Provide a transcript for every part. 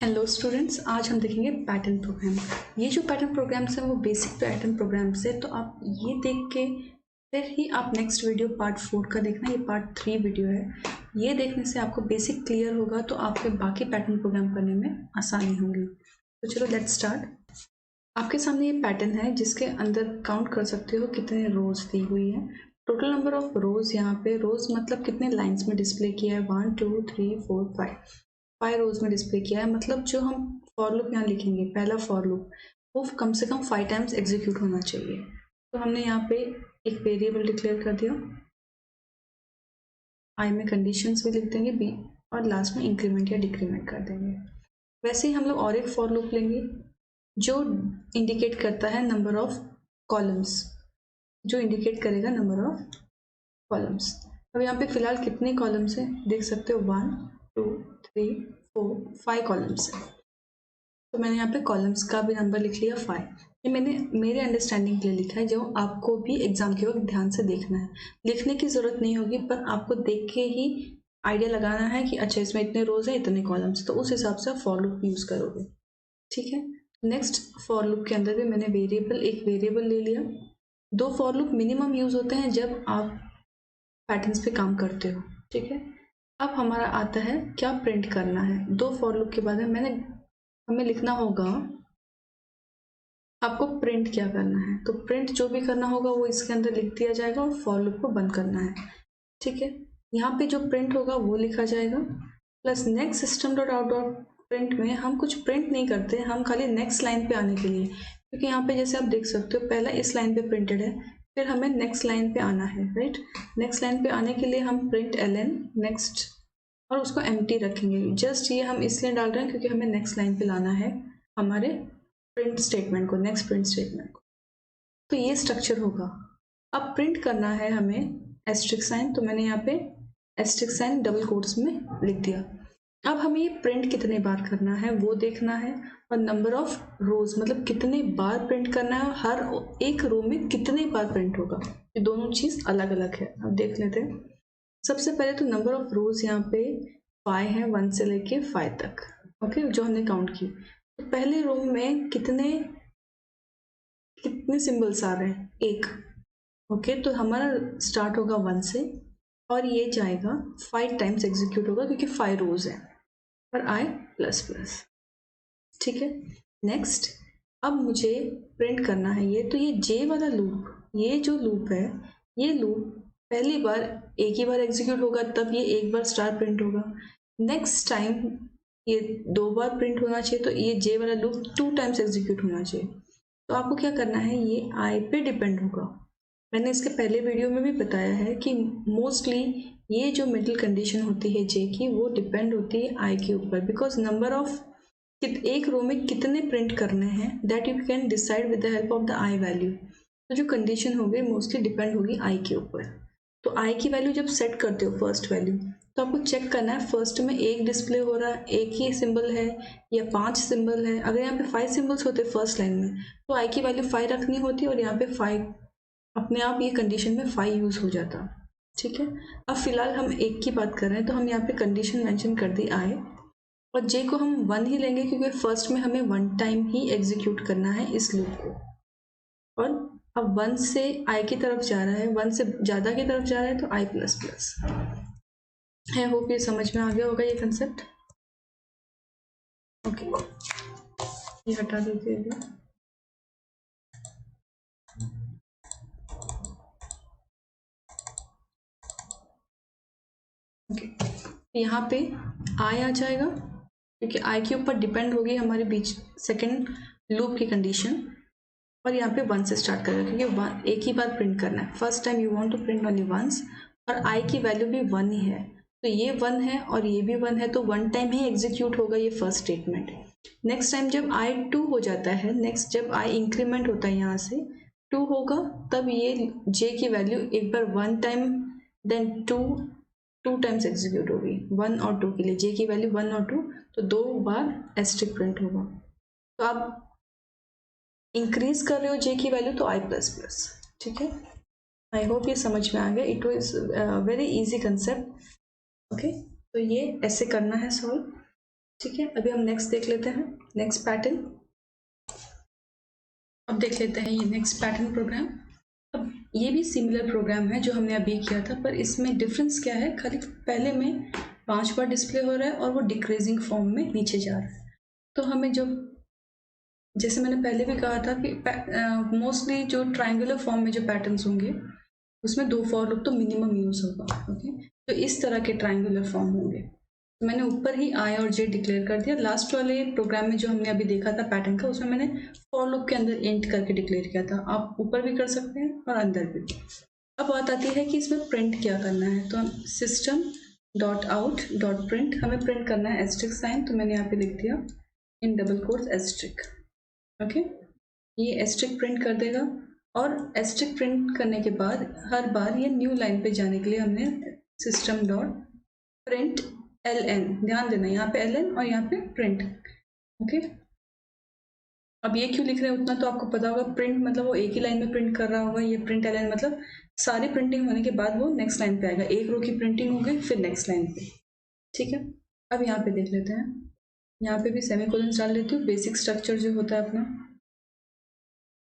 Hello students, आज हम देखेंगे पैटर्न प्रोग्राम। ये जो पैटर्न प्रोग्राम्स हैं वो बेसिक पैटर्न प्रोग्राम्स है, तो आप ये देख के फिर ही आप नेक्स्ट वीडियो पार्ट 4 का देखना। ये पार्ट 3 वीडियो है। ये देखने से आपको बेसिक क्लियर होगा तो आपके बाकी पैटर्न प्रोग्राम करने में आसानी होगी। तो चलो लेट्स स्टार्ट। आपके सामने ये पैटर्न है जिसके अंदर काउंट कर सकते हो कितने रोज दी हुई है। टोटल नंबर ऑफ रोज, यहाँ पे रोज मतलब कितने लाइन्स में डिस्प्ले किया है, 1 2 3 4 5 रोज में डिस्प्ले किया है। मतलब जो हम फॉर लूप यहाँ लिखेंगे, पहला फॉर लूप वो कम से कम 5 टाइम्स एग्जीक्यूट होना चाहिए। तो हमने यहाँ पे एक वेरिएबल डिक्लेयर कर दिया, आई में कंडीशंस भी लिख देंगे, बी और लास्ट में इंक्रीमेंट या डिक्रीमेंट कर देंगे। वैसे ही हम लोग और एक फॉर लूप लेंगे जो इंडिकेट करता है नंबर ऑफ कॉलम्स, जो इंडिकेट करेगा नंबर ऑफ कॉलम्स। अब यहाँ पे फिलहाल कितने कॉलम्स हैं देख सकते हो, 1 2 3 4 5 कॉलम्स है। तो मैंने यहाँ पे कॉलम्स का भी नंबर लिख लिया 5। ये मैंने मेरे अंडरस्टैंडिंग के लिए लिखा है, जो आपको भी एग्जाम के वक्त ध्यान से देखना है। लिखने की जरूरत नहीं होगी, पर आपको देख के ही आइडिया लगाना है कि अच्छा इसमें इतने रोज है इतने कॉलम्स, तो उस हिसाब से आप फॉर लूप यूज करोगे। ठीक है, नेक्स्ट फॉर लूप के अंदर भी मैंने एक वेरिएबल ले लिया। 2 फॉर लूप मिनिमम यूज होते हैं जब आप पैटर्न्स पे काम करते हो। ठीक है, अब हमारा आता है क्या प्रिंट करना है। 2 फॉर लूप के बाद में हमें लिखना होगा आपको प्रिंट क्या करना है। तो प्रिंट जो भी करना होगा वो इसके अंदर लिख दिया जाएगा और फॉर लूप को बंद करना है। ठीक है, यहाँ पे जो प्रिंट होगा वो लिखा जाएगा, plus next system dot out dot print में हम कुछ प्रिंट नहीं करते, हम खाली नेक्स्ट लाइन पे आने के लिए, क्योंकि यहाँ पे जैसे आप देख सकते हो पहला इस लाइन पे प्रिंटेड है, फिर हमें नेक्स्ट लाइन पे आना है। राइट, नेक्स्ट लाइन पे आने के लिए हम प्रिंट ln नेक्स्ट और उसको एम्प्टी रखेंगे। जस्ट ये हम इसलिए डाल रहे हैं क्योंकि हमें नेक्स्ट लाइन पे लाना है हमारे प्रिंट स्टेटमेंट को, नेक्स्ट प्रिंट स्टेटमेंट को। तो ये स्ट्रक्चर होगा। अब प्रिंट करना है हमें एस्ट्रिक साइन, तो मैंने यहाँ पे एस्ट्रिक साइन डबल कोट्स में लिख दिया। अब हमें ये प्रिंट कितने बार करना है वो देखना है, और नंबर ऑफ रोज मतलब कितने बार प्रिंट करना है, हर एक रो में कितने बार प्रिंट होगा। ये दोनों चीज अलग अलग है। अब देख लेते हैं। सबसे पहले तो नंबर ऑफ रोज यहाँ पे 5 है, 1 से लेके 5 तक। ओके, जो हमने काउंट की। तो पहले रो में कितने सिंबल्स आ रहे हैं, 1। ओके, तो हमारा स्टार्ट होगा 1 से और ये जाएगा 5 टाइम्स एग्जीक्यूट होगा क्योंकि 5 रोज है, और आई प्लस प्लस। ठीक है, नेक्स्ट अब मुझे प्रिंट करना है ये, तो ये जे वाला लूप, ये जो लूप है, ये लूप पहली बार एक ही बार एग्जीक्यूट होगा, तब ये एक बार स्टार प्रिंट होगा। नेक्स्ट टाइम ये 2 बार प्रिंट होना चाहिए, तो ये जे वाला लूप 2 टाइम्स एग्जीक्यूट होना चाहिए। तो आपको क्या करना है, ये आई पे डिपेंड होगा। मैंने इसके पहले वीडियो में भी बताया है कि मोस्टली ये जो मिडिल कंडीशन होती है जे की, वो डिपेंड होती है आई के ऊपर, बिकॉज नंबर ऑफ एक रो में कितने प्रिंट करने हैं that you can decide with the help of the I value. तो जो कंडीशन होगी मोस्टली डिपेंड होगी आई के ऊपर। तो आई की वैल्यू जब सेट करते हो फर्स्ट वैल्यू, तो आपको चेक करना है फर्स्ट में एक डिस्प्ले हो रहा है, एक ही सिंबल है या 5 सिंबल है। अगर यहाँ पे 5 सिंबल्स होते फर्स्ट लाइन में, तो आई की वैल्यू 5 रखनी होती और यहाँ पे 5 अपने आप ये कंडीशन में 5 यूज हो जाता। ठीक है, अब फिलहाल हम एक की बात कर रहे हैं, तो हम यहाँ पे कंडीशन मेंशन कर दी आई, और जे को हम 1 ही लेंगे क्योंकि फर्स्ट में हमें 1 टाइम ही एग्जीक्यूट करना है इस लूप को। और अब 1 से आई की तरफ जा रहा है, 1 से ज़्यादा की तरफ जा रहा है, तो आई प्लस प्लस है। होप ये समझ में आ गया होगा ये कंसेप्ट। ओके, ये हटा दीजिए अभी। ओके, यहाँ पे आई आ जाएगा क्योंकि आई के ऊपर डिपेंड होगी हमारे बीच सेकेंड लूप की कंडीशन, और यहाँ पे 1 से स्टार्ट करेगा क्योंकि एक ही बार प्रिंट करना है। First time you want to print only once, और आई की वैल्यू भी 1 ही है, तो ये 1 है और ये भी 1 है, तो 1 टाइम ही एग्जीक्यूट होगा ये फर्स्ट स्टेटमेंट। नेक्स्ट टाइम जब आई 2 हो जाता है, नेक्स्ट जब आई इंक्रीमेंट होता है यहाँ से 2 होगा, तब ये जे की वैल्यू एक बार 1 टाइम देन 2 टाइम्स एग्जीक्यूट होगी। 1 और 2 के लिए जे की वैल्यू 1 और 2, तो 2 बार एस्ट्रिक प्रिंट होगा। तो आप इंक्रीज कर रहे हो जे की वैल्यू, तो आई प्लस प्लस। ठीक है, आई होप ये समझ में आ गया। It was very easy concept. Okay, तो ये ऐसे करना है सॉल्व। ठीक है, अभी हम नेक्स्ट देख लेते हैं, नेक्स्ट पैटर्न। अब देख लेते हैं ये नेक्स्ट पैटर्न प्रोग्राम। अब ये भी सिमिलर प्रोग्राम है जो हमने अभी किया था, पर इसमें डिफरेंस क्या है, खाली पहले में 5 बार डिस्प्ले हो रहा है और वो डिक्रीजिंग फॉर्म में नीचे जा रहा है। तो हमें जो, जैसे मैंने पहले भी कहा था कि मोस्टली जो ट्रायंगुलर फॉर्म में जो पैटर्न्स होंगे उसमें 2 फॉर लूप तो मिनिमम यूज होगा। ओके, तो इस तरह के ट्रायंगुलर फॉर्म होंगे। तो मैंने ऊपर ही आई और जे डिक्लेयर कर दिया। लास्ट वाले प्रोग्राम में जो हमने अभी देखा था पैटर्न का, उसमें मैंने फॉर लूप के अंदर एंड करके डिक्लेयर किया था। आप ऊपर भी कर सकते हैं और अंदर भी। अब बात आती है कि इसमें प्रिंट क्या करना है। तो हम system dot out dot print, हमें प्रिंट करना है एस्ट्रिक साइन। तो मैंने यहाँ पे लिख दिया in double quotes asterisk. Okay, ये एस्ट्रिक प्रिंट कर देगा। और एस्ट्रिक प्रिंट करने के बाद हर बार ये न्यू लाइन पे जाने के लिए हमने सिस्टम डॉट प्रिंट ln, ध्यान देना यहाँ पे ln और यहाँ पे प्रिंट। ओके, अब ये क्यों लिख रहे हैं उतना तो आपको पता होगा। प्रिंट मतलब वो एक ही लाइन में प्रिंट कर रहा होगा। ये प्रिंट ln मतलब सारी प्रिंटिंग होने के बाद वो नेक्स्ट लाइन पे आएगा। एक रो की प्रिंटिंग हो गई, फिर नेक्स्ट लाइन पे। ठीक है, अब यहाँ पे देख लेते हैं। यहाँ पे भी सेमीकोलन डाल लेती हूँ। बेसिक स्ट्रक्चर जो होता है अपना,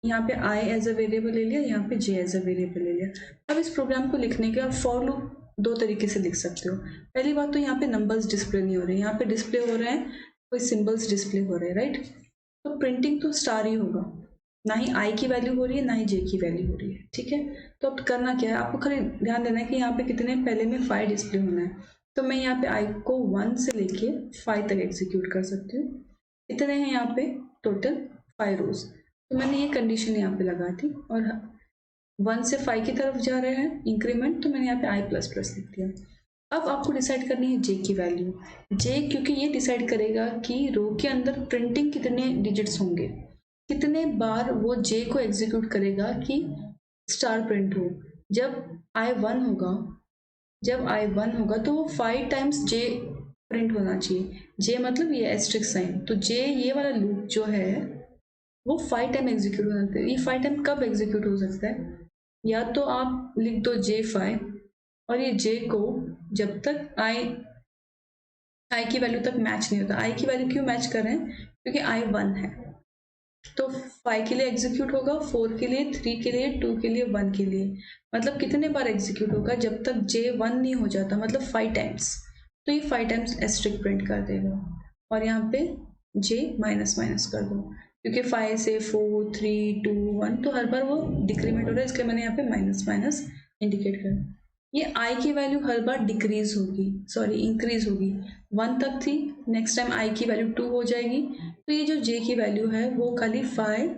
यहाँ पे i एज अ वेरिएबल ले लिया, यहाँ पे j एज अ वेरिएबल ले लिया। अब इस प्रोग्राम को लिखने के आप फॉर लूप 2 तरीके से लिख सकते हो। पहली बात तो यहाँ पे नंबर्स डिस्प्ले नहीं हो रहे, यहाँ पे डिस्प्ले हो रहे हैं कोई सिंबल्स डिस्प्ले हो रहे हैं, राइट। तो प्रिंटिंग तो स्टार ही होगा, ना ही i की वैल्यू हो रही है ना ही j की वैल्यू हो रही है। ठीक है, तो अब करना क्या है, आपको खाली ध्यान देना है कि यहाँ पे कितने पहले में 5 डिस्प्ले होना है। तो मैं यहाँ पे i को 1 से लेके 5 तक एग्जीक्यूट कर सकती हूँ। इतने हैं यहाँ पे टोटल 5 रोज। तो मैंने ये कंडीशन यहाँ पे लगा दी और 1 से 5 की तरफ जा रहे हैं इंक्रीमेंट, तो मैंने यहाँ पे i प्लस प्लस लिख दिया। अब आपको डिसाइड करनी है j की वैल्यू। j क्योंकि ये डिसाइड करेगा कि रो के अंदर प्रिंटिंग कितने डिजिट्स होंगे, कितने बार वो j को एग्जीक्यूट करेगा कि स्टार प्रिंट हो। जब i 1 होगा, तो वो 5 टाइम्स j प्रिंट होना चाहिए। j मतलब ये एस्ट्रिक साइन, तो j ये वाला लूप जो है वो 5 टाइम एग्जीक्यूट हो सकता है। ये 5 टाइम कब एग्जीक्यूट हो सकता है, या तो आप लिख दो j5 और ये j को जब तक i की वैल्यू तक मैच नहीं होता। i की वैल्यू क्यों मैच कर रहे हैं, क्योंकि i 1 है, तो 5 के लिए एग्जीक्यूट होगा, 4 के लिए, 3 के लिए, 2 के लिए, 1 के लिए। मतलब कितने बार एग्जीक्यूट होगा, जब तक j 1 नहीं हो जाता, मतलब 5 टाइम्स। तो ये 5 टाइम्स एस्ट्रिक प्रिंट कर देगा। और यहाँ पे j माइनस माइनस कर दो, क्योंकि 5 से 4, 3, 2, 1, तो हर बार वो डिक्रीमेंट हो रहा है, इसलिए मैंने यहाँ पे माइनस माइनस इंडिकेट कर। ये i की वैल्यू हर बार डिक्रीज होगी, सॉरी इंक्रीज होगी। 1 तक थी, नेक्स्ट टाइम i की वैल्यू 2 हो जाएगी। तो ये जो j की वैल्यू है वो खाली 5,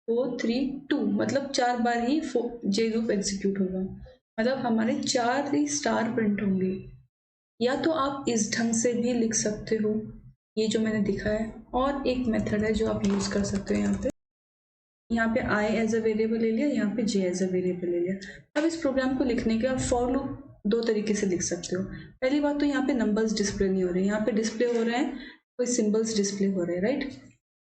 4, 3, 2, मतलब 4 बार ही j लूप एग्जीक्यूट होगा। मतलब हमारे 4 ही स्टार प्रिंट होंगे। या तो आप इस ढंग से भी लिख सकते हो, ये जो मैंने दिखाया, और एक मेथड है जो आप यूज कर सकते हो। यहाँ पे i एज अ वेरिएबल ले लिया, यहाँ पे j एज अ वेरिएबल ले लिया। अब इस प्रोग्राम को लिखने के आप फॉर लूप 2 तरीके से लिख सकते हो। पहली बात तो यहाँ पे नंबर्स डिस्प्ले नहीं हो रहे, यहाँ पे डिस्प्ले हो रहे हैं कोई सिंबल्स डिस्प्ले हो रहे हैं, राइट।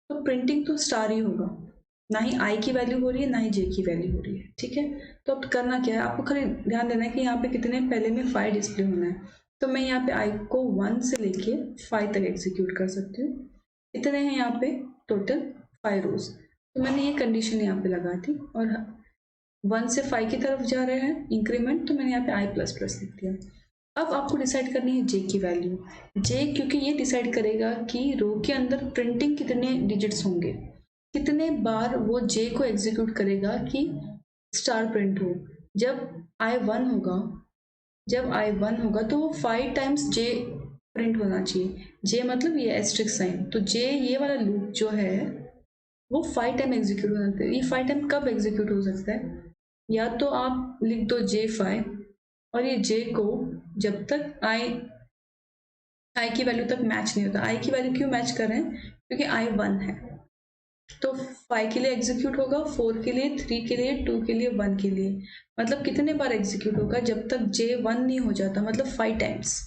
तो प्रिंटिंग तो स्टार ही होगा, ना ही i की वैल्यू हो रही है ना ही j की वैल्यू हो रही है। ठीक है, तो अब करना क्या है, आपको खाली ध्यान देना है कि यहाँ पे कितने पहले में 5 डिस्प्ले होना है। तो मैं यहाँ पे i को 1 से लेके 5 तक एग्जीक्यूट कर सकती हूँ। इतने हैं यहाँ पे टोटल 5 रोज। तो मैंने ये कंडीशन यहाँ पे लगा दी और 1 से 5 की तरफ जा रहे हैं इंक्रीमेंट, तो मैंने यहाँ पे i प्लस प्लस लिख दिया। अब आपको डिसाइड करनी है j की वैल्यू। j क्योंकि ये डिसाइड करेगा कि रो के अंदर प्रिंटिंग कितने डिजिट्स होंगे, कितने बार वो j को एग्जीक्यूट करेगा कि स्टार प्रिंट हो। जब i 1 होगा, तो वो 5 टाइम्स j प्रिंट होना चाहिए। j मतलब ये एस्ट्रिक साइन, तो j ये वाला लूप जो है वो 5 टाइम एग्जीक्यूट हो सकता है। ये 5 टाइम कब एग्जीक्यूट हो सकता है, या तो आप लिख दो j5 और ये j को जब तक i की वैल्यू तक मैच नहीं होता। i की वैल्यू क्यों मैच कर रहे हैं, क्योंकि i 1 है, तो 5 के लिए एग्जीक्यूट होगा, 4 के लिए, 3 के लिए, 2 के लिए, 1 के लिए। मतलब कितने बार एग्जीक्यूट होगा, जब तक j 1 नहीं हो जाता, मतलब 5 टाइम्स।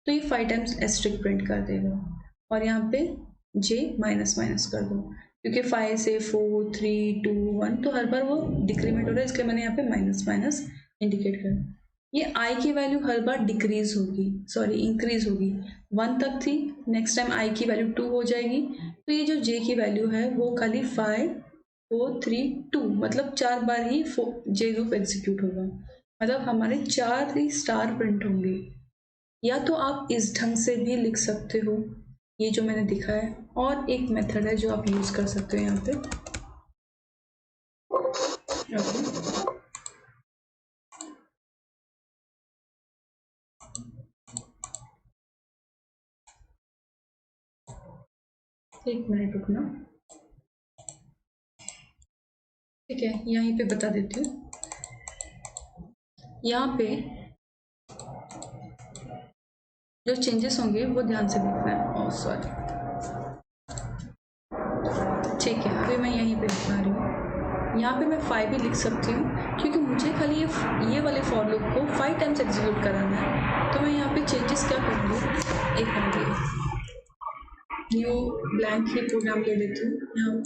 तो ये 5 टाइम्स एस्ट्रिक प्रिंट कर देगा। और यहाँ पे j माइनस माइनस कर दो, क्योंकि 5 से 4, 3, 2, 1, तो हर बार वो डिक्रीमेंट हो रहा है, इसलिए मैंने यहाँ पे माइनस माइनस इंडिकेट कर। ये i की वैल्यू हर बार डिक्रीज होगी, सॉरी इंक्रीज होगी। 1 तक थी, नेक्स्ट टाइम i की वैल्यू 2 हो जाएगी, तो ये जो j की वैल्यू है वो खाली 5 4 3 2 मतलब 4 बार ही j लूप एग्जीक्यूट होगा, मतलब हमारे 4 ही स्टार प्रिंट होंगे। या तो आप इस ढंग से भी लिख सकते हो, ये जो मैंने दिखाया, और एक मेथड है जो आप यूज कर सकते हो यहाँ पे। एक मिनट रुकना, ठीक है, यहीं पे बता देती हूँ। यहाँ पे जो चेंजेस होंगे वो ध्यान से देखना है। ओह सॉरी, ठीक है, अभी मैं यहीं पे दिखा रही हूँ। यहाँ पे मैं 5 भी लिख सकती हूँ क्योंकि मुझे खाली ये वाले फॉर लूप को 5 टाइम्स एग्जीक्यूट कराना है। तो मैं यहाँ पे चेंजेस क्या करूँगी, एक मिनट न्यू ब्लैंक ही प्रोग्राम ले लेती हूँ यहाँ।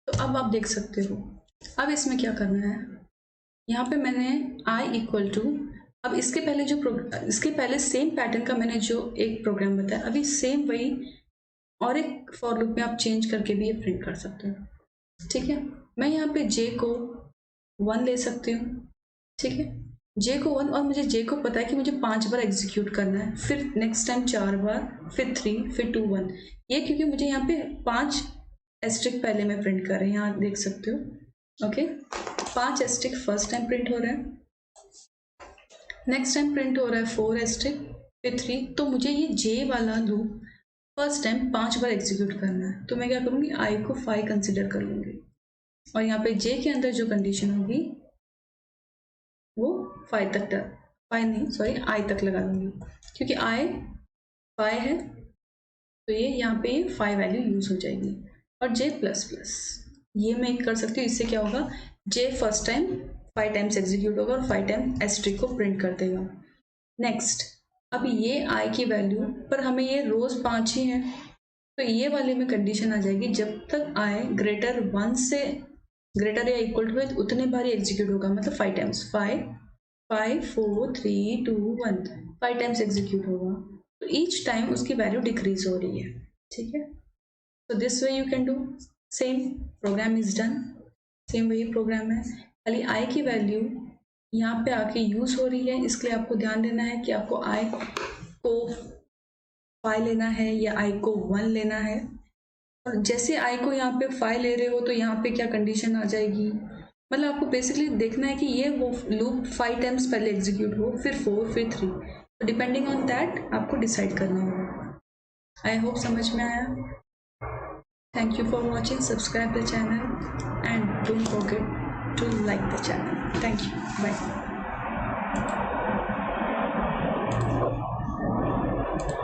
तो अब आप देख सकते हो, अब इसमें क्या करना है, यहाँ पे मैंने i इक्वल टू, अब इसके पहले सेम पैटर्न का मैंने जो एक प्रोग्राम बताया, अभी सेम वही और एक फॉर लूप में आप चेंज करके भी ये प्रिंट कर सकते हो। ठीक है, मैं यहाँ पे j को 1 ले सकती हूँ, ठीक है, j को 1, और मुझे j को पता है कि मुझे 5 बार एग्जीक्यूट करना है, फिर नेक्स्ट टाइम 4 बार, फिर 3, फिर 2 1, ये क्योंकि मुझे यहाँ पे 5 एस्ट्रिक पहले में प्रिंट कर रहे हैं, यहाँ देख सकते हो। Okay, 5 asterisk first time print हो रहा है, नेक्स्ट टाइम प्रिंट हो रहा है 4 एस्ट्रिक, फिर 3, तो मुझे ये j वाला लूप फर्स्ट टाइम 5 बार एग्जीक्यूट करना है, तो मैं क्या करूँगी, i को 5 कंसिडर कर लूँगी, और यहाँ पे j के अंदर जो कंडीशन होगी वो 5 तक, 5 नहीं सॉरी i तक लगा दूँगी, क्योंकि i 5 है, तो ये यहाँ पे 5 वैल्यू यूज हो जाएगी, और j प्लस प्लस ये मैं कर सकती हूँ, इससे क्या होगा, j first time 5 times execute होगा और 5 टाइम एस्ट्रिक को प्रिंट कर देगा। नेक्स्ट, अब ये i की वैल्यू पर हमें ये रोज 5 ही है, तो ये वाले में कंडीशन आ जाएगी, जब तक i ग्रेटर 1 से ग्रेटर या इक्वल टू है उतने बार ही एग्जीक्यूट होगा, मतलब 5 टाइम्स, 5 5 4 3 2 1 5 टाइम्स एग्जीक्यूट होगा, तो ईच टाइम उसकी वैल्यू डिक्रीज हो रही है। ठीक है, तो this way you can do, same programme is done, same वही प्रोग्राम है, खाली i की वैल्यू यहाँ पे आके यूज हो रही है, इसके लिए आपको ध्यान देना है कि आपको i को 5 लेना है या i को 1 लेना है, और जैसे i को यहाँ पे 5 ले रहे हो तो यहाँ पे क्या कंडीशन आ जाएगी, मतलब आपको बेसिकली देखना है कि ये वो लूप 5 टाइम्स पहले एग्जीक्यूट हो, फिर 4, फिर 3, तो डिपेंडिंग ऑन दैट आपको डिसाइड करना होगा। आई होप समझ में आया। Thank you for watching, subscribe the channel and don't forget to like the channel. Thank you. Bye.